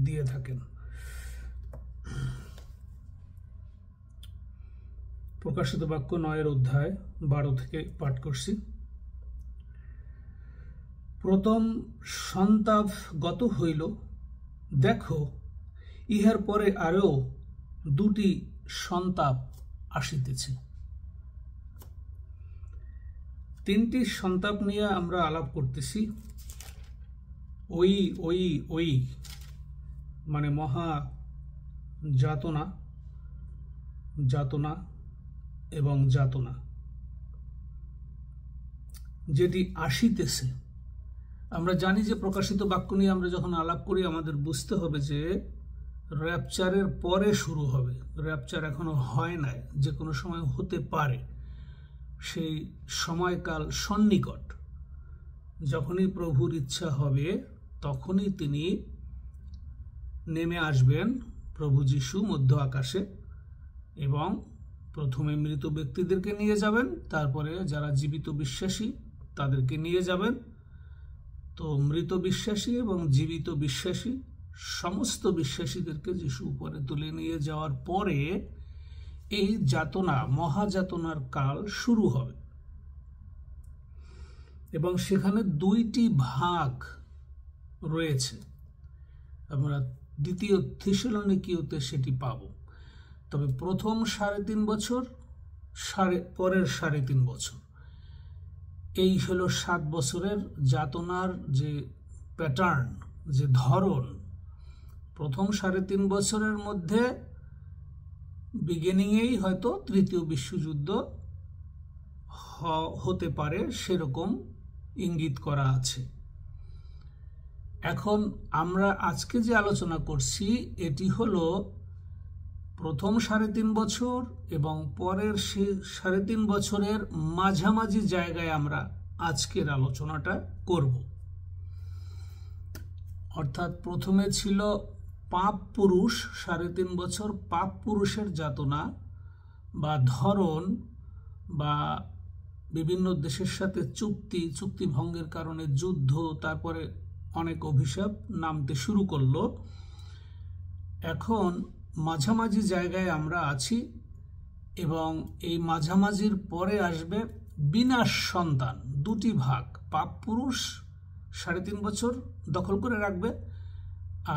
দিয়ে থাকেন। প্রকাশিত বাক্য 9 অধ্যায় 12 থেকে পাঠ করছি। প্রথম সন্তাপ গত হইল, দেখো ইহার পরে আরও 2টি সন্তাপ আসিতেছে। 3টি সন্তাপ নিয়ে আমরা আলাপ করতেছি। ওই মানে মহা যাতনা, যাতনা এবং যাতনা যেটি আসিতেছে। আমরা জানি যে প্রকাশিত বাক্য নিয়ে আমরা যখন আলাপ করি আমাদের বুঝতে হবে যে র্যাপচারের পরে শুরু হবে। র্যাপচার এখনো হয় নাই, যে কোনো সময় হতে পারে। সেই সময়কাল সন্নিকট। যখনই প্রভুর ইচ্ছা হবে তখনই তিনি নেমে আসবেন, প্রভু যিশু মধ্য আকাশে, এবং প্রথমে মৃত ব্যক্তিদেরকে নিয়ে যাবেন, তারপরে যারা জীবিত বিশ্বাসী তাদেরকে নিয়ে যাবেন। তো মৃত বিশ্বাসী এবং জীবিত বিশ্বাসী সমস্ত বিশ্বাসীদেরকে যিশু উপরে তুলে নিয়ে যাওয়ার পরে এই যাতনা, মহাযাতনার কাল শুরু হবে। এবং সেখানে 2টি ভাগ রয়েছে। আমরা 2 থেসলোনিকীয়তে সেটি পাব। তবে প্রথম 3.5 বছর, পরের 3.5 বছর, এই হলো 7 বছরের যাতনার যে প্যাটার্ন, যে ধরন। প্রথম 3.5 বছরের মধ্যে বিগিনিংয়েই হয়তো 3য় বিশ্বযুদ্ধ হতে পারে, সেরকম ইঙ্গিত করা আছে। এখন আমরা আজকে যে আলোচনা করছি এটি হলো প্রথম 3.5 বছর এবং পরের 3.5 বছরের মাঝামাঝি জায়গায় আমরা আজকের আলোচনাটা করব। অর্থাৎ প্রথমে ছিল পাপ পুরুষ, 3.5 বছর পাপ পুরুষের যাতনা বা ধরন, বা বিভিন্ন দেশের সাথে চুক্তি ভঙ্গের কারণে যুদ্ধ, তারপরে অনেক অভিশাপ নামতে শুরু করলো। এখন মাঝামাঝি জায়গায় আমরা আছি এবং এই মাঝামাঝির পরে আসবে বিনাশ সন্তান। 2টি ভাগ, পাপ পুরুষ 3.5 বছর দখল করে রাখবে,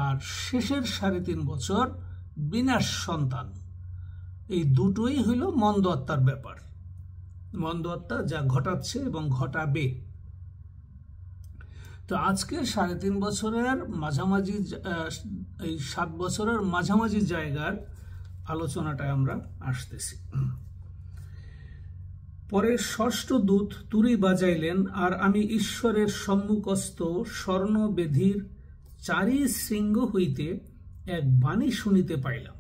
আর শেষের 3.5 বছর বিনাশ সন্তান। এই দুটোই হইল মন্দ আত্মার ব্যাপার। মন্দ আত্মা যা ঘটাচ্ছে এবং ঘটাবে। তো আজকে 3.5 বছরের মাঝামাঝি, এই 7 বছরের মাঝামাঝি জায়গার আলোচনাটায় আমরা আসতেছি। পরে ষষ্ঠ দূত তুরি বাজাইলেন, আর আমি ঈশ্বরের সম্মুখস্থ স্বর্ণ বেদির 4 শৃঙ্গ হইতে এক বাণী শুনিতে পাইলাম।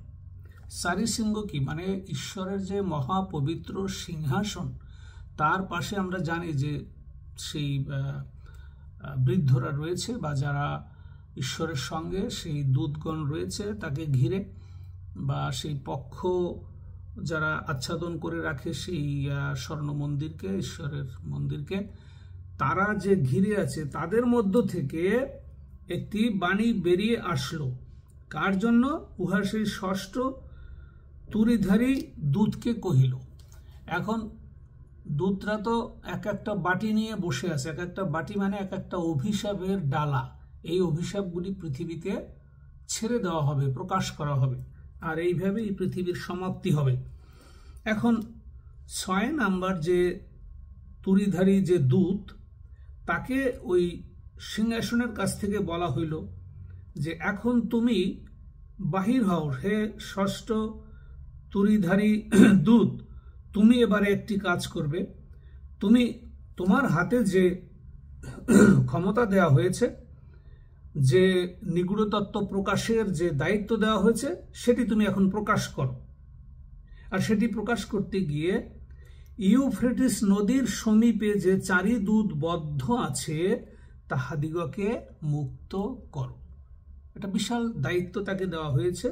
4 শৃঙ্গ কি? মানে ঈশ্বরের যে মহাপবিত্র সিংহাসন, তার পাশে আমরা জানি যে সেই বৃদ্ধরা রয়েছে, বা যারা ঈশ্বরের সঙ্গে সেই দূতগণ রয়েছে তাকে ঘিরে, বা সেই পক্ষ যারা আচ্ছাদন করে রাখে সেই স্বর্ণ মন্দিরকে, ঈশ্বরের মন্দিরকে, তারা যে ঘিরে আছে, তাদের মধ্য থেকে একটি বাণী বেরিয়ে আসলো। কার জন্য? উহা সেই ষষ্ঠ তুরিধারী দূতকে কহিল। এখন দূতরা তো এক একটা বাটি নিয়ে বসে আছে। এক একটা বাটি মানে এক একটা অভিশাপের ডালা। এই অভিশাপগুলি পৃথিবীতে ছেড়ে দেওয়া হবে, প্রকাশ করা হবে, আর এইভাবে এই পৃথিবীর সমাপ্তি হবে। এখন 6 নাম্বার যে তুরিধারী যে দূত, তাকে ওই সিংহাসনের কাছ থেকে বলা হইল যে এখন তুমি বাহির হও, হে ষষ্ঠ তুরিধারী দূত, তুমি এবারে একটি কাজ করবে। তুমি তোমার হাতে যে ক্ষমতা দেওয়া হয়েছে, যে নিগূঢ় তত্ত্ব প্রকাশের যে দায়িত্ব দেওয়া হয়েছে, সেটি তুমি এখন প্রকাশ করো। আর সেটি প্রকাশ করতে গিয়ে ইউফ্রেটিস নদীর সমীপে যে 4 দূত বদ্ধ আছে তাহাদিগকে মুক্ত করো। এটা বিশাল দায়িত্ব তাকে দেওয়া হয়েছে,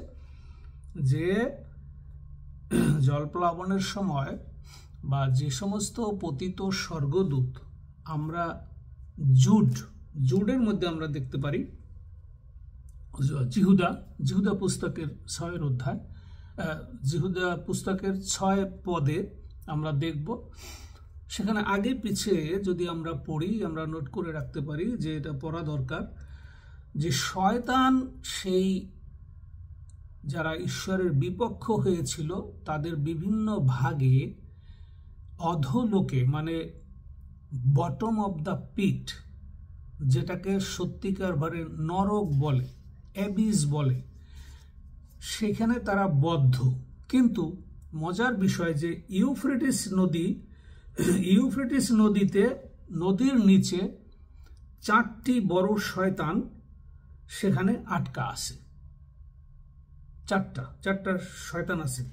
যে জলপ্লাবনের সময় বা যে সমস্ত পতিত স্বর্গদূত আমরা জুডের মধ্যে আমরা দেখতে পারি, জিহুদা পুস্তকের 6 অধ্যায়, জিহুদা পুস্তকের 6 পদে আমরা দেখব। সেখানে আগে পিছিয়ে যদি আমরা পড়ি, আমরা নোট করে রাখতে পারি যে এটা পড়া দরকার, যে শয়তান সেই যারা ঈশ্বরের বিপক্ষ হয়েছিল তাদের বিভিন্ন ভাগে অধোলোকে, মানে বটম অব দ্য পিট, যেটাকে সত্যিকার ভাবে নরক বলে, অ্যাবিস বলে, সেখানে তারা বদ্ধ। কিন্তু মজার বিষয় যে ইউফ্রেটিস নদীতে, নদীর নিচে 4টি বড় শয়তান সেখানে আটকা আছে। চারটা শয়তান আছে,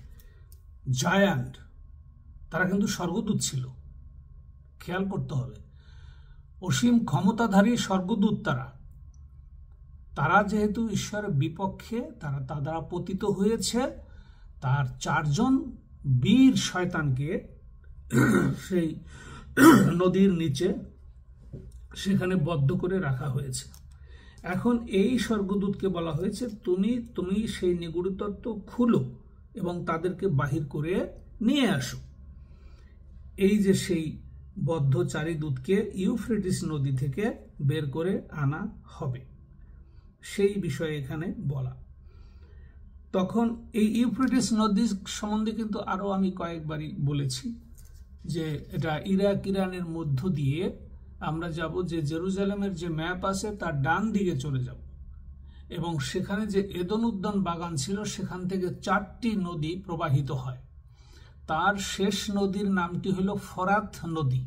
জায়ান্ট। তারা কিন্তু স্বর্গদূত ছিল, খেয়াল করতে হবে। অসীম ক্ষমতাধারী স্বর্গদূত তারা যেহেতু ঈশ্বরের বিপক্ষে, তারা দ্বারা পতিত হয়েছে, তার 4জন বীর শয়তানকে সেই নদীর নিচে সেখানে বদ্ধ করে রাখা হয়েছে। এখন এই স্বর্গদূতকে বলা হয়েছে, তুমি সেই নিগূঢ়তত্ত্ব খুলো এবং তাদেরকে বাহির করে নিয়ে আসো। এই যে সেই বদ্ধ 4 দূতকে ইউফ্রেটিস নদী থেকে বের করে আনা হবে, সেই বিষয়ে এখানে বলা। তখন এই ইউফ্রেটিস নদী সম্বন্ধে কিন্তু আরো আমি কয়েকবারই বলেছি যে এটা ইরানের মধ্য দিয়ে আমরা যাব, যে জেরুজালেমের যে ম্যাপ আছে তার ডান দিকে চলে যাব, এবং সেখানে যে এদন উদ্যান বাগান ছিল সেখান থেকে 4টি নদী প্রবাহিত হয়। তার শেষ নদীর নামটি হলো ফরাত নদী।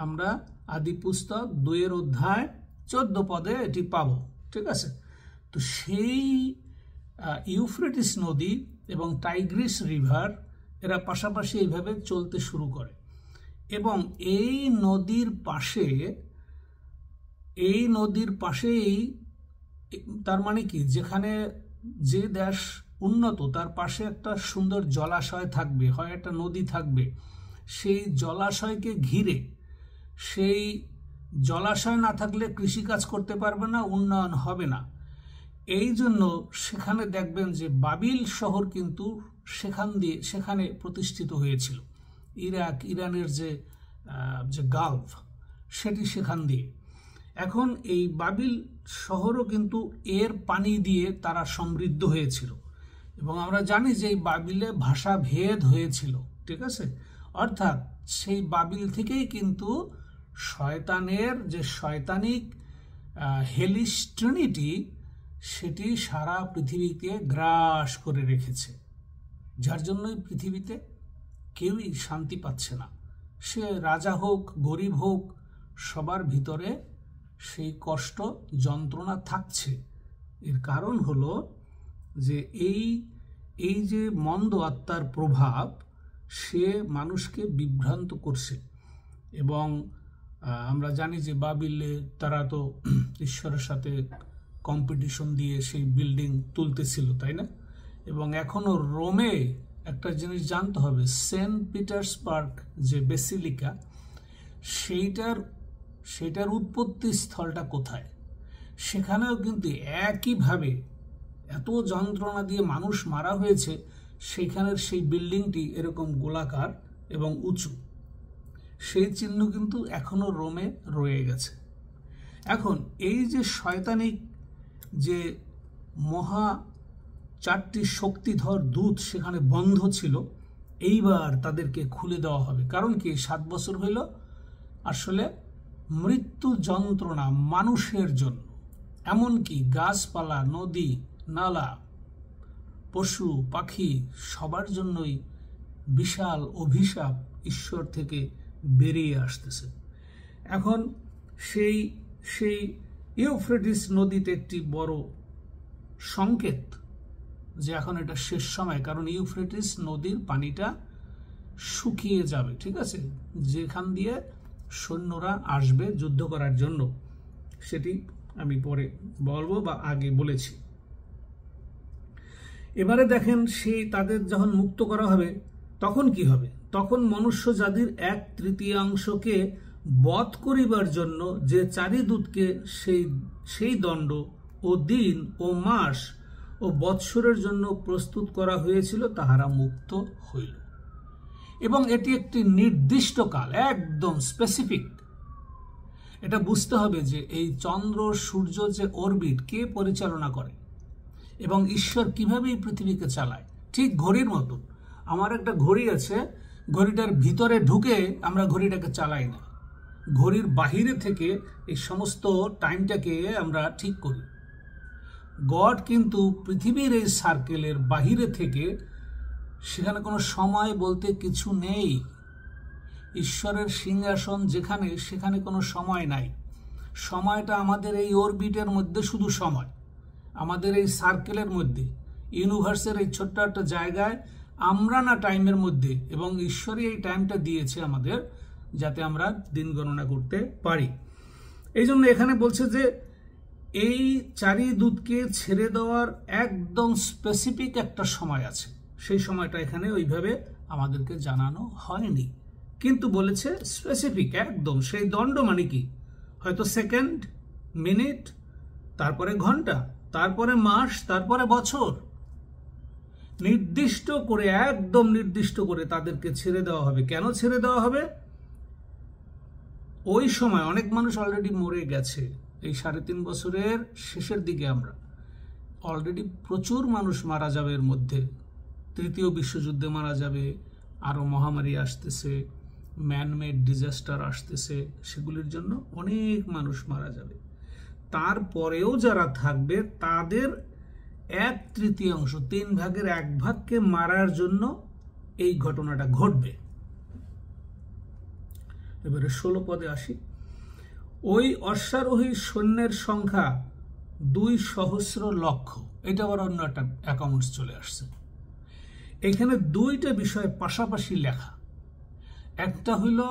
আমরা আদি পুস্তক 2 অধ্যায় 14 পদে এটি পাবো, ঠিক আছে? তো সেই ইউফ্রেটিস নদী এবং টাইগ্রিস রিভার এরা পাশাপাশি এইভাবে চলতে শুরু করে, এবং এই নদীর পাশেই, তার মানে কি, যেখানে যে দেশ উন্নত তার পাশে একটা সুন্দর জলাশয় থাকবে, হয় একটা নদী থাকবে, সেই জলাশয়কে ঘিরে, সেই জলাশয় না থাকলে কৃষিকাজ করতে পারবে না, উন্নয়ন হবে না। এই জন্য সেখানে দেখবেন যে বাবিল শহর কিন্তু সেখানে প্রতিষ্ঠিত হয়েছিল। ইরানের যে গালফ, সেটি সেখান দিয়ে। এখন এই বাবিল শহরও কিন্তু এর পানি দিয়ে তারা সমৃদ্ধ হয়েছিল, এবং আমরা জানি যে এই বাবিলে ভাষা ভেদ হয়েছিল, ঠিক আছে? অর্থাৎ সেই বাবিল থেকেই কিন্তু শয়তানের যে শয়তানিক হেলিশ ট্রিনিটি, সেটি সারা পৃথিবীকে গ্রাস করে রেখেছে, যার জন্যই পৃথিবীতে কেউই শান্তি পাচ্ছে না। সে রাজা হোক, গরিব হোক, সবার ভিতরে সেই কষ্ট, যন্ত্রণা থাকছে। এর কারণ হলো যে এই যে মন্দ আত্মার প্রভাব, সে মানুষকে বিভ্রান্ত করছে। এবং আমরা জানি যে বাবিলে তারা তো ঈশ্বরের সাথে কম্পিটিশন দিয়ে সেই বিল্ডিং তুলতেছিল, তাই না? এবং এখনো রোমে একটা জিনিস জানতে হবে, সেন্ট পিটার্সবার্গ যে বেসিলিকা, সেইটার উৎপত্তি স্থলটা কোথায়? সেখানেও কিন্তু একইভাবে এত যন্ত্রণা দিয়ে মানুষ মারা হয়েছে, সেখানের সেই বিল্ডিংটি এরকম গোলাকার এবং উঁচু, সেই চিহ্ন কিন্তু এখনো রোমে রয়ে গেছে। এখন এই যে শয়তানিক যে মহা 4টি শক্তিধর দূত সেখানে বন্ধ ছিল, এইবার তাদেরকে খুলে দেওয়া হবে। কারণ কি, 7 বছর হইল আসলে মৃত্যু যন্ত্রণা মানুষের জন্য, এমনকি গাছপালা, নদী, নালা, পশু পাখি সবার জন্যই বিশাল অভিশাপ ঈশ্বর থেকে বেরিয়ে আসতেছে। এখন সেই ইউফ্রেটিস নদীতে একটি বড় সংকেত যে এখন এটা শেষ সময়, কারণ ইউফ্রেটিস নদীর পানিটা শুকিয়ে যাবে, ঠিক আছে? যেখান দিয়ে সৈন্যরা আসবে যুদ্ধ করার জন্য, সেটি আমি পরে বলবো বা আগে বলেছি। এবারে দেখেন, সেই তাদের যখন মুক্ত করা হবে তখন কি হবে? তখন মনুষ্য জাতির 1/3 বধ করিবার জন্য যে 4 দূতকে সেই দণ্ড ও দিন ও মাস ও বৎসরের জন্য প্রস্তুত করা হয়েছিল তাহারা মুক্ত হইল। এবং এটি একটি নির্দিষ্ট কাল, একদম স্পেসিফিক। এটা বুঝতে হবে যে এই চন্দ্র সূর্য যে অরবিট কে পরিচালনা করে এবং ঈশ্বর কিভাবে এই পৃথিবীকে চালায়, ঠিক ঘড়ির মতো। আমার একটা ঘড়ি আছে, ঘড়িটার ভিতরে ঢুকে আমরা ঘড়িটাকে চালাই না, ঘড়ির বাহিরে থেকে এই সমস্ত টাইমটাকে আমরা ঠিক করি। গড কিন্তু পৃথিবীর এই সার্কেলের বাহিরে থেকে, সেখানে কোনো সময় বলতে কিছু নেই। ঈশ্বরের সিংহাসন যেখানে, সেখানে কোনো সময় নাই। সময়টা আমাদের এই অরবিটের মধ্যে শুধু সময়, আমাদের এই সার্কেলের মধ্যে, ইউনিভার্সের এই ছোট্ট একটা জায়গায় আমরা না টাইমের মধ্যে, এবং ঈশ্বরই এই টাইমটা দিয়েছে আমাদের যাতে আমরা দিন গণনা করতে পারি। এই জন্য এখানে বলছে যে এই চারি দূতকে ছেড়ে দেওয়ার একদম স্পেসিফিক একটা সময় আছে। সেই সময়টা এখানে ওইভাবে আমাদেরকে জানানো হয়নি, কিন্তু বলেছে স্পেসিফিক একদম। সেই দণ্ড মানে কি? হয়তো সেকেন্ড, মিনিট, তারপরে ঘন্টা, তারপরে মাস, তারপরে বছর। নির্দিষ্ট করে, একদম নির্দিষ্ট করে তাদেরকে ছেড়ে দেওয়া হবে। কেন ছেড়ে দেওয়া হবে? ওই সময় অনেক মানুষ অলরেডি মরে গেছে। এই 3.5 বছরের শেষের দিকে আমরা অলরেডি প্রচুর মানুষ মারা যাবে। এর মধ্যে তৃতীয় বিশ্বযুদ্ধে মারা যাবে, আরো মহামারী আসতেছে, ম্যানমেড ডিজাস্টার আসতেছে, সেগুলির জন্য অনেক মানুষ মারা যাবে। তারপরেও যারা থাকবে তাদের 1/3, 3 ভাগের 1 ভাগকে মারার জন্য এই ঘটনাটা ঘটবে। এবারে 16 পদে আসি। ওই অশ্বারোহী সৈন্যের সংখ্যা 2,00,000,000,000। এটা আবার অন্য একটা অ্যাকাউন্টস চলে আসছে। এখানে দুইটা বিষয় পাশাপাশি লেখা। একটা হইল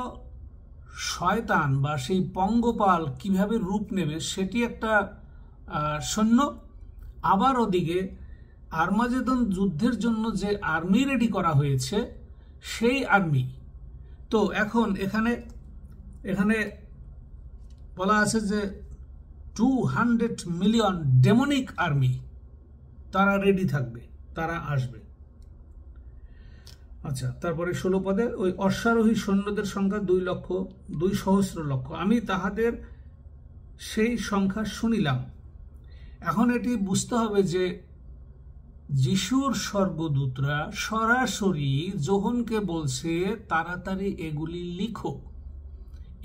শয়তান বা সেই পঙ্গপাল কিভাবে রূপ নেবে, সেটি একটা সৈন্য। আবার ওদিকে আর্মাগেদন যুদ্ধের জন্য যে আর্মি রেডি করা হয়েছে, সেই আর্মি। তো এখন এখানে বলা আছে যে 200 মিলিয়ন ডেমনিক আর্মি, তারা রেডি থাকবে, তারা আসবে। আচ্ছা, তারপরে 16 পদে ওই অশ্বারোহী সৈন্যদের সংখ্যা 2,00,000,000। আমি তাহাদের সেই সংখ্যা শুনিলাম। এখন এটি বুঝতে হবে যে যিশুর স্বর্গদূতরা সরাসরি যোহনকে বলছে তাড়াতাড়ি এগুলি লিখো।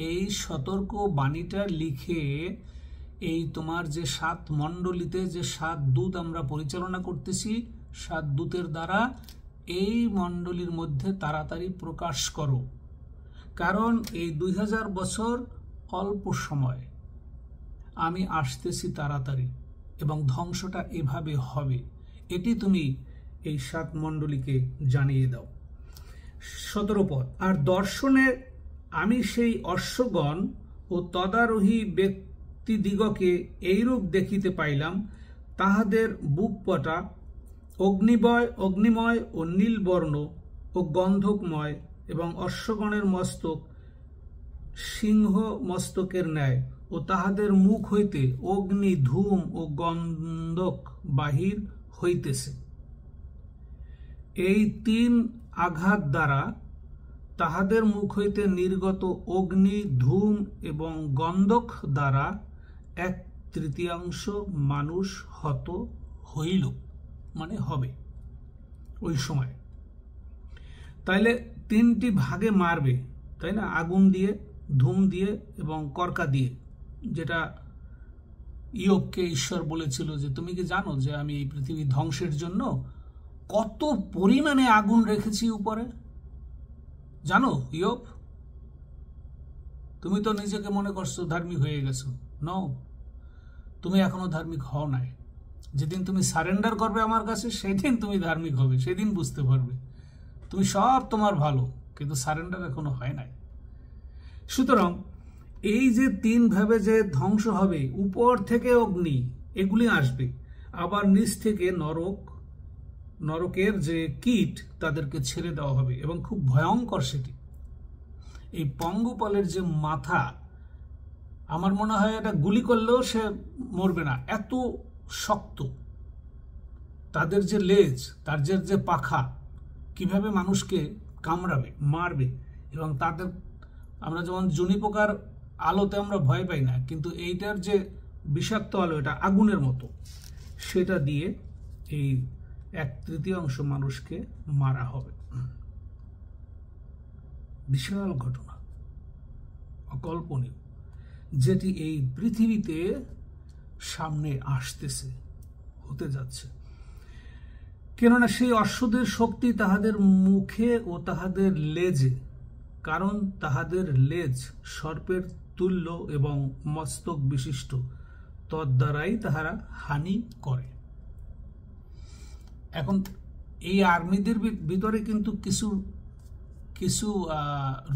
এই সতর্ক বাণীটা লিখে এই তোমার যে 7 মণ্ডলীতে যে 7 দূত আমরা পরিচালনা করতেছি, 7 দূতের দ্বারা এই মণ্ডলীর মধ্যে তাড়াতাড়ি প্রকাশ করো। কারণ এই 2000 বছর অল্প সময়, আমি আসতেছি তাড়াতাড়ি, এবং ধ্বংসটা এভাবে হবে। এটি তুমি এই 7 মণ্ডলীকে জানিয়ে দাও। 17 পদ। আর দর্শনে আমি সেই অশ্বগণ ও তদারোহী ব্যক্তিদিগকে এইরূপ দেখিতে পাইলাম, তাহাদের বুকপটা অগ্নিময় ও নীলবর্ণ ও গন্ধকময়, এবং অশ্বগণের মস্তক সিংহ মস্তকের ন্যায়, ও তাহাদের মুখ হইতে অগ্নি, ধূম ও গন্ধক বাহির হইতেছে। এই 3 আঘাত দ্বারা তাহাদের মুখ হইতে নির্গত অগ্নি, ধূম এবং গন্ধক দ্বারা 1/3 মানুষ হত হইল, মানে হবে ওই সময়। তাইলে 3টি ভাগে মারবে, তাই না? আগুন দিয়ে, ধূম দিয়ে এবং কর্কা দিয়ে, যেটা ইয়োবকে ঈশ্বর বলেছিল যে তুমি কি জানো যে আমি এই পৃথিবী ধ্বংসের জন্য কত পরিমাণে আগুন রেখেছি উপরে? জানো ইয়োব? তুমি তো নিজেকে মনে করছো ধার্মিক হয়ে গেছো। নো, তুমি এখনো ধার্মিক হও নাই। যেদিন তুমি সারেন্ডার করবে আমার কাছে, সেদিন তুমি ধার্মিক হবে, সেদিন বুঝতে পারবে তুমি সব তোমার ভালো, কিন্তু সারেন্ডার এখনো হয় নাই। সুতরাং এই যে 3 ভাবে যে ধ্বংস হবে, উপর থেকে অগ্নি, এগুলি আসবে, আবার নিচ থেকে নরকের যে কীট, তাদেরকে ছেড়ে দেওয়া হবে, এবং খুব ভয়ঙ্কর সেটি। এই পঙ্গপালের যে মাথা, আমার মনে হয় এটা গুলি করলেও সে মরবে না, এত শক্ত, তাদের যে লেজ, তাদের যে পাখা, কিভাবে মানুষকে কামড়াবে, মারবে। এবং তাদের, আমরা যেমন জুনি পোকার আলোতে আমরা ভয় পাই না, কিন্তু এইটার যে বিষাক্ত আলো, এটা আগুনের মতো, সেটা দিয়ে এই 1/3 মানুষকে মারা হবে। বিশাল ঘটনা, অকল্পনীয়, যেটি এই পৃথিবীতে সামনে আসতেছে, হতে যাচ্ছে। কেননা সেই অশ্বদের শক্তি তাহাদের মুখে ও তাহাদের লেজে, কারণ তাহাদের লেজ সর্পের তুল্য এবং মস্তক বিশিষ্ট, তদ্বারাই তাহারা হানি করে। এখন এই আর্মিদের ভিতরে কিন্তু কিছু কিছু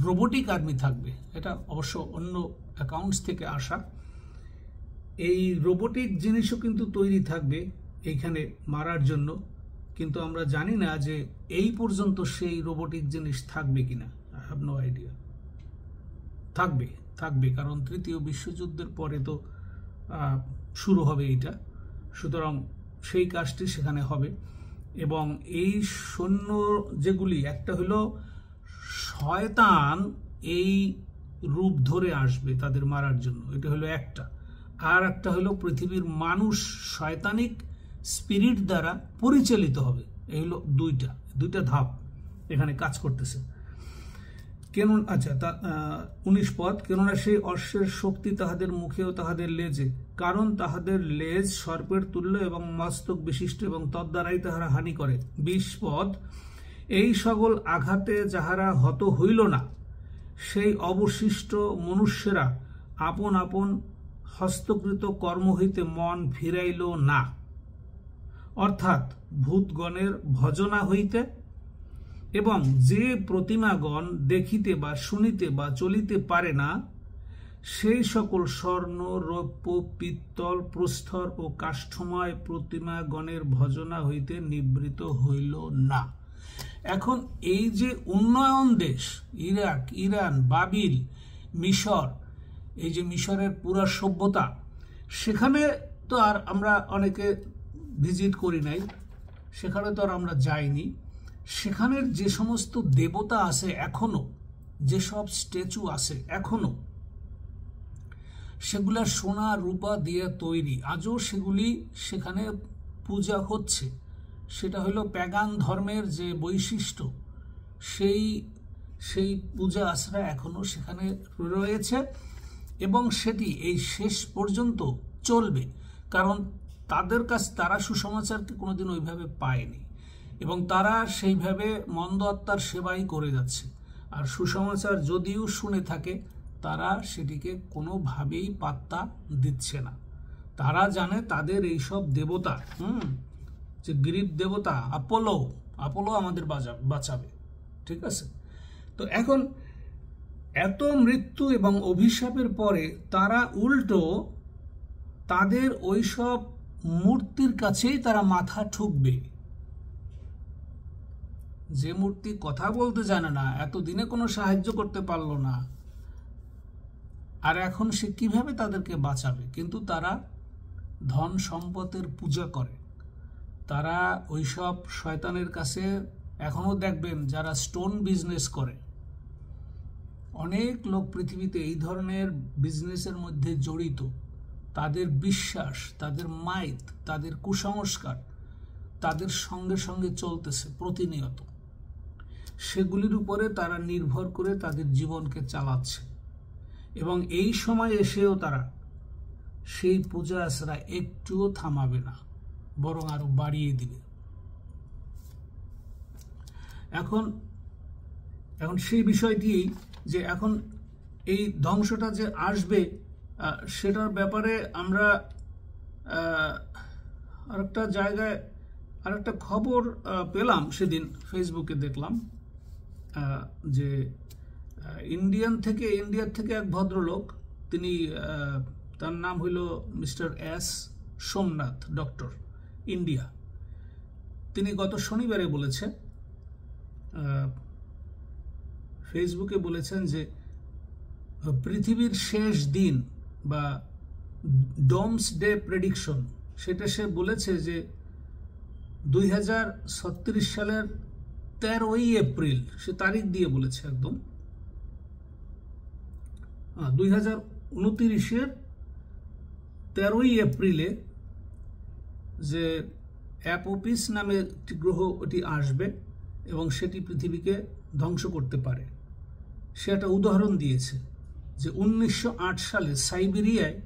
রোবোটিক আর্মি থাকবে, এটা অবশ্য অন্য অ্যাকাউন্টস থেকে আসা। এই রোবোটিক জিনিসও কিন্তু তৈরি থাকবে এইখানে মারার জন্য, কিন্তু আমরা জানি না যে এই পর্যন্ত সেই রোবোটিক জিনিস থাকবে কিনা। I have no idea. থাকবে, কারণ তৃতীয় বিশ্বযুদ্ধের পরে তো শুরু হবে এইটা, সুতরাং সেই কাজটি সেখানে হবে। এবং এই সৈন্য যেগুলি, একটা হলো শয়তান এই রূপ ধরে আসবে তাদের মারার জন্য, এটা হলো একটা। আর একটা হলো পৃথিবীর মানুষ শয়তানিক স্পিরিট দ্বারা পরিচালিত হবে। এই হলো দুইটা ধাপ এখানে কাজ করতেছে। কেন, আচ্ছা, 19 পদ, কেননা সেই অশ্বের শক্তি তাহাদের মুখে ও তাহাদের লেজে, কারণ তাহাদের লেজ সর্পের তুল্য এবং মস্তক বিশিষ্ট, এবং তদ্বারাই তাহারা হানি করে। 20 পদ, এই সকল আঘাতে যাহারা হত হইল না, সেই অবশিষ্ট মনুষ্যেরা আপন আপন হস্তকৃত কর্ম হইতে মন ফিরাইল না, অর্থাৎ ভূতগণের ভজনা হইতে, এবং যে প্রতিমাগণ দেখিতে বা শুনিতে বা চলিতে পারে না, সেই সকল স্বর্ণ, রৌপ্য, পিত্তল, প্রস্তর ও কাষ্ঠময় প্রতিমাগণের ভজনা হইতে নিবৃত হইল না। এখন এই যে উন্নয়ন দেশ, ইরাক, ইরান, বাবিল, মিশর, এই যে মিশরের পুরা সভ্যতা, সেখানে তো আর আমরা অনেকে ভিজিট করি নাই, সেখানে তো আর আমরা যাইনি। সেখানের যে সমস্ত দেবতা আছে এখনো, যেসব স্ট্যাচু আছে এখনো, সেগুলা সোনা রূপা দিয়ে তৈরি, আজও সেগুলি সেখানে পূজা হচ্ছে। সেটা হলো প্যাগান ধর্মের যে বৈশিষ্ট্য, সেই পূজা আশ্রা এখনো সেখানে রয়েছে, এবং সেটি এই শেষ পর্যন্ত চলবে। কারণ তারা সুসমাচারকে কোনোদিন ওইভাবে পায়নি, এবং তারা সেইভাবে মন্দ আত্মার সেবাই করে যাচ্ছে। আর সুসমাচার যদিও শুনে থাকে, তারা সেটিকে কোনোভাবেই পাত্তা দিচ্ছে না। তারা জানে তাদের এইসব দেবতা, যে গ্রিক দেবতা আপোলো আমাদের বাঁচাবে, ঠিক আছে। তো এখন এত মৃত্যু এবং অভিশাপের পরে তারা উল্টো তাদের ওইসব মূর্তির কাছেই তারা মাথা ঠুকবে। যে মূর্তি কথা বলতে জানে না, এতদিনে কোনো সাহায্য করতে পারলো না, আর এখন সে কিভাবে তাদেরকে বাঁচাবে? কিন্তু তারা ধন সম্পদের পূজা করে, তারা ওইসব শয়তানের কাছে এখনো দেখবেন যারা স্টোন বিজনেস করে, অনেক লোক পৃথিবীতে এই ধরনের বিজনেসের মধ্যে জড়িত, তাদের বিশ্বাস, তাদের মাইত, তাদের কুসংস্কার তাদের সঙ্গে সঙ্গে চলতেছে প্রতিনিয়ত। সেগুলির উপরে তারা নির্ভর করে তাদের জীবনকে চালাচ্ছে, এবং এই সময় এসেও তারা সেই পূজা আশ্রা একটুও থামাবে না, বরং আরো বাড়িয়ে দিবে। এখন সেই বিষয়টি যে এখন এই ধ্বংসটা যে আসবে, সেটার ব্যাপারে আমরা আরেকটা জায়গায় আরেকটা খবর পেলাম, সেদিন ফেসবুকে দেখলাম যে ইন্ডিয়ার থেকে এক ভদ্রলোক, তিনি, তার নাম হইল mister S Somnath, doctor, India. তিনি গত শনিবারে বলেছেন, ফেসবুকে বলেছেন যে পৃথিবীর শেষ দিন বা ডোমস ডে প্রেডিকশন, সেটা সে বলেছে যে 2036 সালের 13ই এপ্রিল, সে তারিখ দিয়ে বলেছে একদম, 2029-এর 13ই এপ্রিলে যে অ্যাপোপিস নামে একটি গ্রহ ওটি আসবে এবং সেটি পৃথিবীকে ধ্বংস করতে পারে। সে একটা উদাহরণ দিয়েছে যে 1908 সালে সাইবেরিয়ায়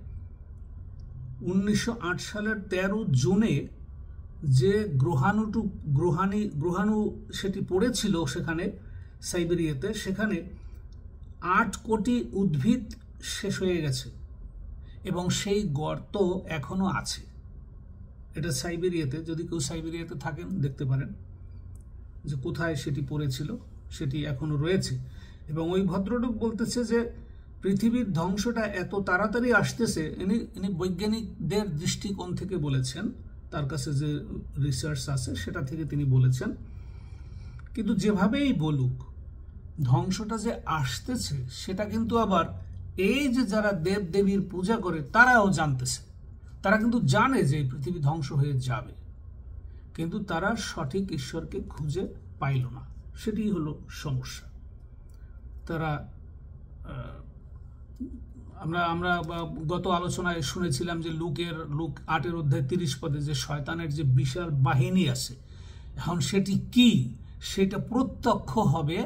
1908 সালের 13 জুনে যে গ্রহাণু সেটি পড়েছিল সেখানে সাইবেরিয়াতে, সেখানে 8 কোটি উদ্ভিদ শেষ হয়ে গেছে এবং সেই গর্ত এখনো আছে। এটা সাইবেরিয়াতে, যদি কেউ সাইবেরিয়াতে থাকেন দেখতে পারেন যে কোথায় সেটি পড়েছিল, সেটি এখনো রয়েছে। এবং ওই ভদ্রলোক বলতেছে যে পৃথিবীর ধ্বংসটা এত তাড়াতাড়ি আসতেছে, ইনি বৈজ্ঞানিকদের দৃষ্টিকোণ থেকে বলেছেন, তার কাছে যে রিসার্চ আছে সেটা থেকে তিনি বলেছেন। কিন্তু যেভাবেই বলুক, ধ্বংসটা যে আসতেছে সেটা কিন্তু আবার এই যে যারা দেব দেবীর পূজা করে তারাও জানতেছে। তারা কিন্তু জানে যে পৃথিবী ধ্বংস হয়ে যাবে, কিন্তু তারা সঠিক ঈশ্বরকে খুঁজে পাইল না, সেটি হলো সমস্যা। তারা আমরা গত আলোচনায় শুনেছিলাম যে লুক 8 অধ্যায় 30 পদে যে শয়তানের যে বিশাল বাহিনী আছে, এখন সেটি কি সেটা প্রত্যক্ষ হবে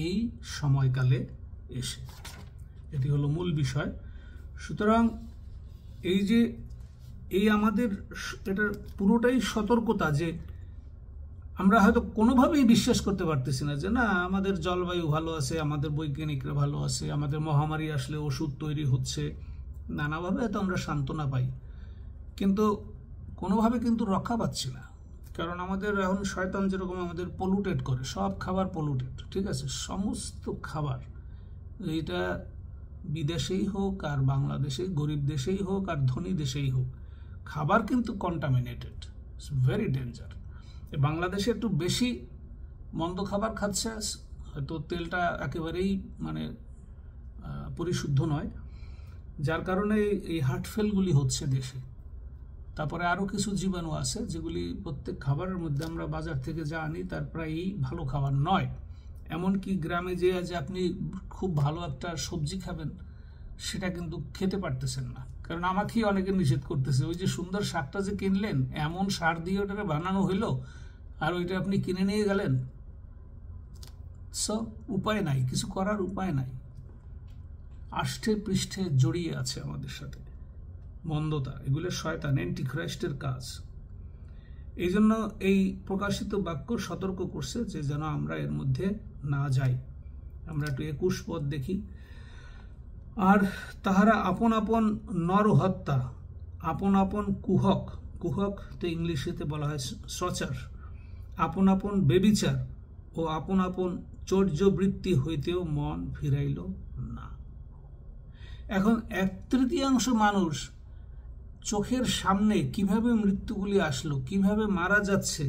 এই সময়কালে এসে। এটি হলো মূল বিষয়। সুতরাং এই আমাদের এটা পুরোটাই সতর্কতা যে আমরা হয়তো কোনোভাবেই বিশ্বাস করতে পারতেছি না যে না আমাদের জলবায়ু ভালো আছে, আমাদের বৈজ্ঞানিকরা ভালো আছে, আমাদের মহামারী আসলে ওষুধ তৈরি হচ্ছে, নানাভাবে হয়তো আমরা সান্ত্বনা পাই, কিন্তু কোনোভাবে কিন্তু রক্ষা পাচ্ছি না। কারণ আমাদের এখন শয়তান যেরকম আমাদের পলুটেড করে, সব খাবার পলুটেড, ঠিক আছে, সমস্ত খাবার, এটা বিদেশেই হোক আর বাংলাদেশে গরিব দেশেই হোক আর ধনী দেশেই হোক, খাবার কিন্তু কন্টামিনেটেড, ইটস ভেরি ডেঞ্জার। বাংলাদেশে একটু বেশি মন্দ খাবার খাচ্ছে, হয়তো তেলটা একেবারেই মানে পরিশুদ্ধ নয়, যার কারণে এই হার্ট ফেলগুলি হচ্ছে দেশে। তারপরে আরও কিছু জীবাণু আছে যেগুলি প্রত্যেক খাবারের মধ্যে আমরা বাজার থেকে যা আনি তার প্রায়ই ভালো খাবার নয়। এমনকি গ্রামে যে আপনি খুব ভালো একটা সবজি খাবেন সেটা কিন্তু খেতে পারতেছেন না, কারণ আমাকেই অনেকে নিষেধ করতেছে, ওই যে সুন্দর শাকটা যে কিনলেন এমন সার দিয়ে ওটাকে বানানো হইলো আর ওইটা আপনি কিনে নিয়ে গেলেন। সো উপায় নাই, কিছু করার উপায় নাই, আষ্ঠে পৃষ্ঠে জড়িয়ে আছে আমাদের সাথে মন্দতা, এগুলো শয়তান অ্যান্টিখ্রাইস্টের কাজ। এই জন্য এই প্রকাশিত বাক্য সতর্ক করছে যে যেন আমরা এর মধ্যে না যাই। আমরা একটু 21 পদ দেখি। আর তাহারা আপন আপন নর হত্যা, আপন আপন কুহক তো ইংলিশেতে বলা হয় সচার, আপন আপন বেবিচার ও আপন আপন চর্যবৃত্তি হইতেও মন ফিরাইল না। এখন 1/3 মানুষ চোখের সামনে কিভাবে মৃত্যুগুলি আসলো, কিভাবে মারা যাচ্ছে,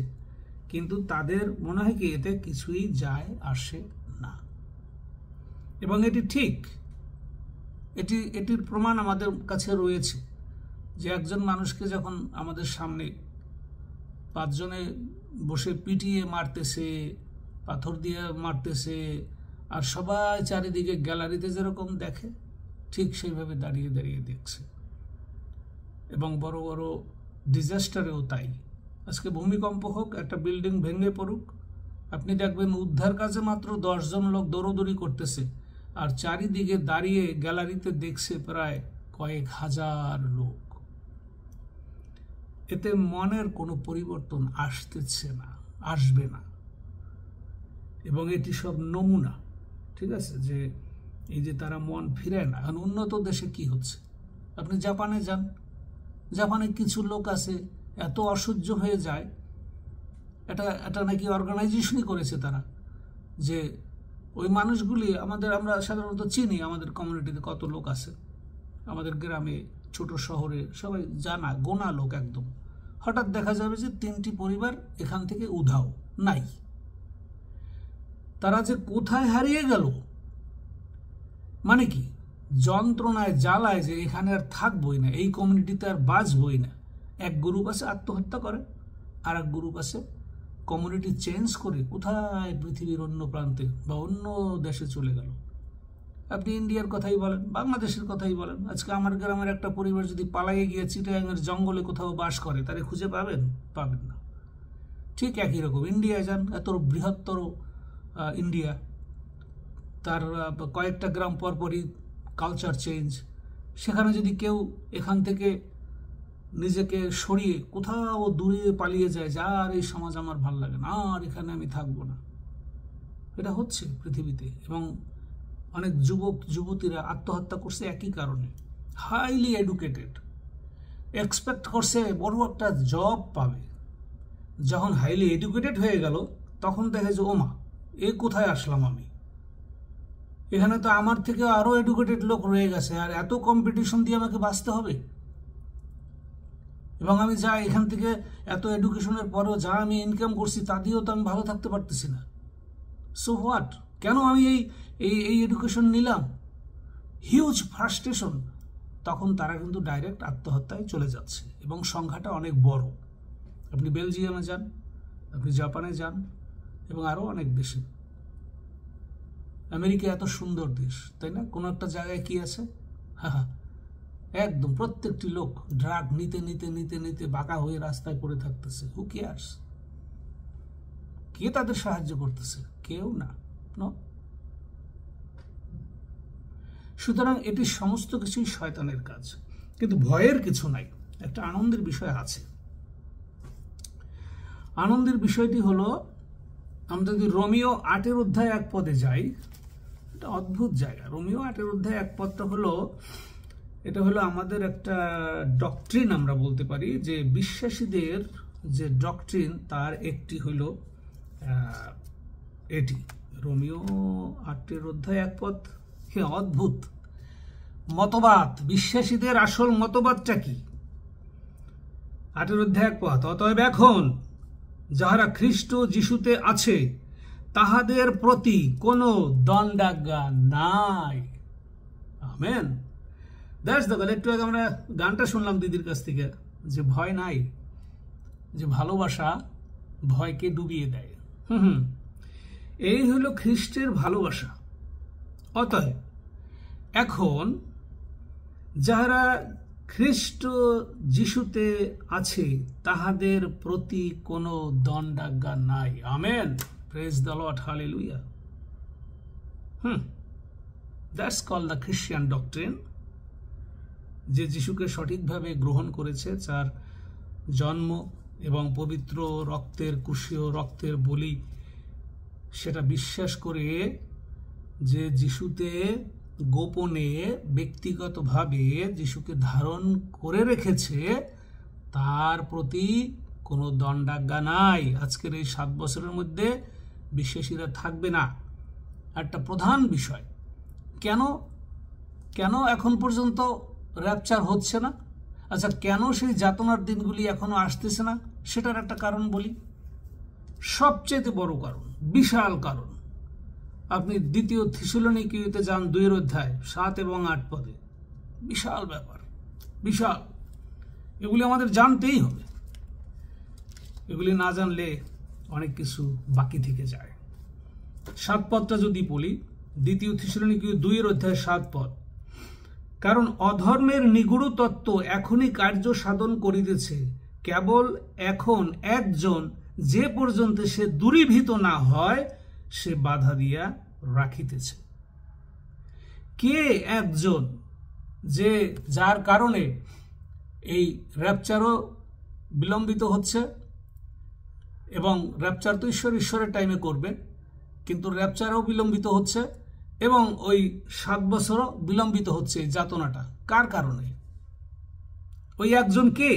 কিন্তু তাদের মনে হয় কি এতে কিছুই যায় আসে না। এবং এটি ঠিক, এটির প্রমাণ আমাদের কাছে রয়েছে যে একজন মানুষকে যখন আমাদের সামনে 5 জনে বসে পিটিয়ে মারতেছে, পাথর দিয়ে মারতেছে, আর সবাই চারিদিকে গ্যালারিতে যেরকম দেখে ঠিক সেইভাবে দাঁড়িয়ে দাঁড়িয়ে দেখছে। এবং বড় বড় ডিজাস্টারেও তাই। আজকে ভূমিকম্প হোক, একটা বিল্ডিং ভেঙে পড়ুক, আপনি দেখবেন উদ্ধার কাজে মাত্র 10 জন লোক দৌড়দৌড়ি করতেছে, আর চারিদিকে দাঁড়িয়ে গ্যালারিতে দেখছে প্রায় কয়েক হাজার লোক। এতে মনের কোনো পরিবর্তন আসবে না। এবং এটি সব নমুনা, ঠিক আছে, যে এই যে তারা মন ফিরে না। এখন উন্নত দেশে কি হচ্ছে, আপনি জাপানে যান, জাপানে কিছু লোক আছে এত অসহ্য হয়ে যায়, এটা নাকি অর্গানাইজেশনই করেছে তারা, যে ওই মানুষগুলি আমরা সাধারণত চিনি, আমাদের কমিউনিটিতে কত লোক আছে, আমাদের গ্রামে ছোট শহরে সবাই জানা গোনা লোক একদম। হঠাৎ দেখা যাবে যে 3টি পরিবার এখান থেকে উধাও নাই, তারা যে কোথায় হারিয়ে গেল, মানে কি যন্ত্রণায় জ্বালায় যে এখানে আর থাকবই না, এই কমিউনিটিতে আর বাঁচবই না, এক গ্রুপ আছে আত্মহত্যা করে, আর এক গ্রুপ আছে কমিউনিটি চেঞ্জ করে কোথায় পৃথিবীর অন্য প্রান্তে বা অন্য দেশে চলে গেল। আপনি ইন্ডিয়ার কথাই বলেন, বাংলাদেশের কথাই বলেন, আজকে আমার গ্রামের একটা পরিবার যদি পালাইয়ে গিয়ে চিটাগাংয়ের জঙ্গলে কোথাও বাস করে, তারে খুঁজে পাবেন? পাবেন না। ঠিক একই রকম ইন্ডিয়ায় যান, এত বৃহত্তর ইন্ডিয়া, তার কয়েকটা গ্রাম পরপরই কালচার চেঞ্জ। সেখানে যদি কেউ এখান থেকে নিজেকে সরিয়ে কোথাও দূরে পালিয়ে যায়, যে আর এই সমাজ আমার ভাল লাগে না, আর এখানে আমি থাকবো না, এটা হচ্ছে পৃথিবীতে। এবং অনেক যুবক যুবতীরা আত্মহত্যা করছে একই কারণে। হাইলি এডুকেটেড, এক্সপেক্ট করছে বড় একটা জব পাবে, যখন হাইলি এডুকেটেড হয়ে গেল তখন দেখে যে ওমা, এ কোথায় আসলাম আমি, এখানে তো আমার থেকে আরো এডুকেটেড লোক রয়ে গেছে, আর এত কম্পিটিশন দিয়ে আমাকে বাঁচতে হবে। এবং আমি যা এখান থেকে এত এডুকেশনের পরেও যা আমি ইনকাম করছি তা দিয়েও তো আমি ভালো থাকতে পারতেছি না। সো হোয়াট, কেন আমি এই এডুকেশন নিলাম? Huge frustration. তখন তারা কিন্তু ডাইরেক্ট আত্মহত্যায় চলে যাচ্ছে, এবং সংখ্যাটা অনেক বড়। আপনি বেলজিয়ামে যান, আপনি জাপানে যান, এবং আরও অনেক দেশে। আমেরিকা এত সুন্দর দেশ, তাই না? কোনো একটা জায়গায় কি আছে? হ্যাঁ, একদম প্রত্যেকটি লোক ড্রাগ নিতে নিতে নিতে নিতে বাঁকা হয়ে রাস্তায় পড়ে থাকতেছে। Who cares? কে তাদের সাহায্য করতেছে? কেউ না। সুতরাং এটি সমস্ত কিছুই শয়তানের কাজ, কিন্তু ভয়ের কিছু নাই। একটা আনন্দের বিষয় আছে। আনন্দের বিষয়টি হলো, আমরা যদি রোমিও 8 অধ্যায় 1 পদে যাই, এটা অদ্ভুত জায়গা। রোমিও 8 অধ্যায় 1 পদটা হলো, এটা হলো আমাদের একটা ডক্ট্রিন, আমরা বলতে পারি যে বিশ্বাসীদের যে ডক্ট্রিন তার একটি হলো এটি। রোমিও 8 অধ্যায় 1 পদ। হ্যাঁ, অদ্ভুত মতবাদ। বিশ্বাসীদের আসল মতবাদটা কি? 8 অধ্যায় 1 পদ। অতএব এখন যাহারা খ্রিস্ট যিশুতে আছে তাহাদের প্রতি কোনো দণ্ডাজ্ঞা নাই। আমেন। That's the god. একটু আগে আমরা গানটা শুনলাম দিদির কাছ থেকে, যে ভয় নাই, যে ভালোবাসা ভয়কে ডুবিয়ে দেয়। এই হলো খ্রিস্টের ভালোবাসা। অতএব এখন যাহারা খ্রিস্ট যিশুতে আছে তাহাদের প্রতি কোনো দণ্ডাজ্ঞা নাই। Amen. Praise the lord. Hallelujah. That's called the Christian doctrine. যে যিশুকে সঠিকভাবে গ্রহণ করেছে, যার জন্ম এবং পবিত্র রক্তের, কুশীয় রক্তের বলি, সেটা বিশ্বাস করে যে যিশুতে গোপনে ব্যক্তিগতভাবে যিশুকে ধারণ করে রেখেছে, তার প্রতি কোনো দণ্ডাজ্ঞা নাই। আজকের এই 7 বছরের মধ্যে বিশ্বাসীরা থাকবে না। একটা প্রধান বিষয়, কেন এখন পর্যন্ত র্যাপচার হচ্ছে না? আচ্ছা, কেন সেই যাতনার দিনগুলি এখনো আসতেছে না? সেটার একটা কারণ বলি। সবচেয়ে বড় কারণ, বিশাল কারণ, আপনি 2 থিসসলুনিকীতে যান, 2 অধ্যায় 7 এবং 8 পদে। বিশাল ব্যাপার, বিশাল। এগুলি আমাদের জানতেই হবে। এগুলি না জানলে অনেক কিছু বাকি থেকে যায়। 7 পদটা যদি বলি, 2 থিসসলুনিকী 2 অধ্যায় 7 পদ। কারণ অধর্মের নিগূঢ় তত্ত্ব এখনই কার্য সাধন করিতেছে, কেবল এখন একজন, যে পর্যন্ত সে দূরীভূত না হয় সে বাধা দিয়া রাখিতেছে। কে একজন, যে যার কারণে এই র্যাপচারও বিলম্বিত হচ্ছে? এবং র্যাপচার তো ঈশ্বরের টাইমে করবে, কিন্তু র্যাপচারও বিলম্বিত হচ্ছে, এবং ওই 7 বছরও বিলম্বিত হচ্ছে। যাতনাটা কার কারণে? ওই একজন কে?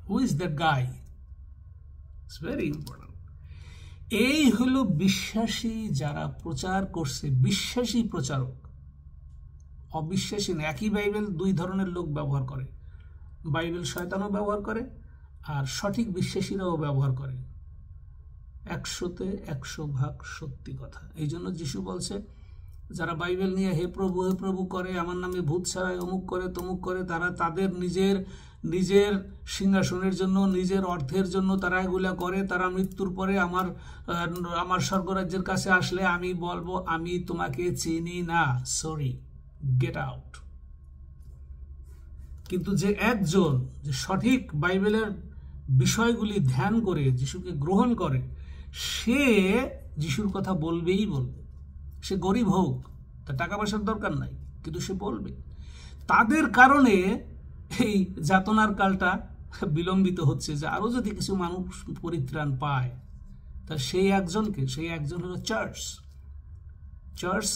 Who is that guy? It's very important. এই হলো বিশ্বাসী যারা প্রচার করছে, বিশ্বাসী প্রচারক। অবিশ্বাসী না। একই বাইবেল 2 ধরনের লোক ব্যবহার করে। বাইবেল শয়তানও ব্যবহার করে, আর সঠিক বিশ্বাসীরাও ব্যবহার করে। 100তে 100 ভাগ সত্যি কথা। এই জন্য যিশু বলছে, যারা বাইবেল নিয়ে হে প্রভু করে, আমার নামে ভূত ছাড়ায়, অমুক করে তমুক করে, তারা তাদের নিজের নিজের সিংহাসনের জন্য, নিজের অর্থের জন্য তারা এগুলা করে। তারা মৃত্যুর পরে আমার স্বর্গরাজ্যের কাছে আসলে আমি বলবো, আমি তোমাকে চিনি না, সরি, গেট আউট। কিন্তু যে একজন যে সঠিক বাইবেলের বিষয়গুলি ধ্যান করে যিশুকে গ্রহণ করে, সে যিশুর কথা বলবেই বলবে। সে গরিব হোক, তার টাকা পয়সার দরকার নাই, কিন্তু সে বলবে। তাদের কারণে এই যাতনার কালটা বিলম্বিত হচ্ছে, যে আরো যদি কিছু মানুষ পরিত্রাণ পায়, তা সেই একজন হলো চার্চ। চার্চ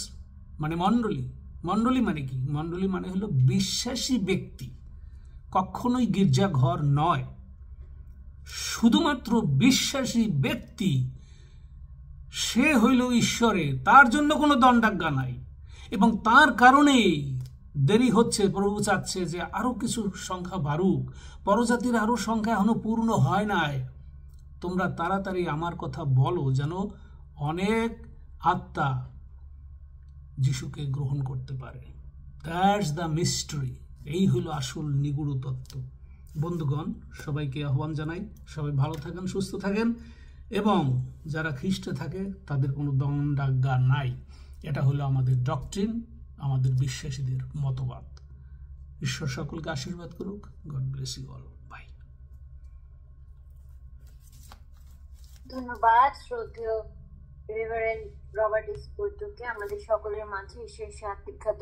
মানে মণ্ডলী। মণ্ডলী মানে কি? মণ্ডলী মানে হলো বিশ্বাসী ব্যক্তি, কখনোই গির্জাঘর নয়। শুধুমাত্র বিশ্বাসী ব্যক্তি, সে হইল ঈশ্বরের, তার জন্য কোনো দণ্ডাজ্ঞা নাই। এবং তার কারণেই দেরি হচ্ছে। প্রভু চাচ্ছে যে আরো কিছু সংখ্যা বাড়ুক, পরজাতির আরো সংখ্যা এখনো পূর্ণ হয় নাই। তোমরা তাড়াতাড়ি আমার কথা বলো, যেন অনেক আত্মা যিশুকে গ্রহণ করতে পারে। That's the mystery. এই হলো আসল নিগূঢ় তত্ত্ব। বন্ধুগণ, সবাইকে আহ্বান জানাই, সবাই ভালো থাকেন, সুস্থ থাকেন, এবং যারা খ্রিস্টে থাকে তাদের কোনো দণ্ডাজ্ঞা নাই। এটা হলো আমাদের ডক্ট্রিন, আমাদের বিশ্বাসীদের মতবাদ। ঈশ্বর সকলকে আশীর্বাদ করুক। God bless you all. Bye. ধন্যবাদ শ্রদ্ধেয় রেভারেন্ড রবার্ট এস বৈদ্যকে আমাদের সকলের মাঝে ঈশ্বরের সাথে বিখ্যাত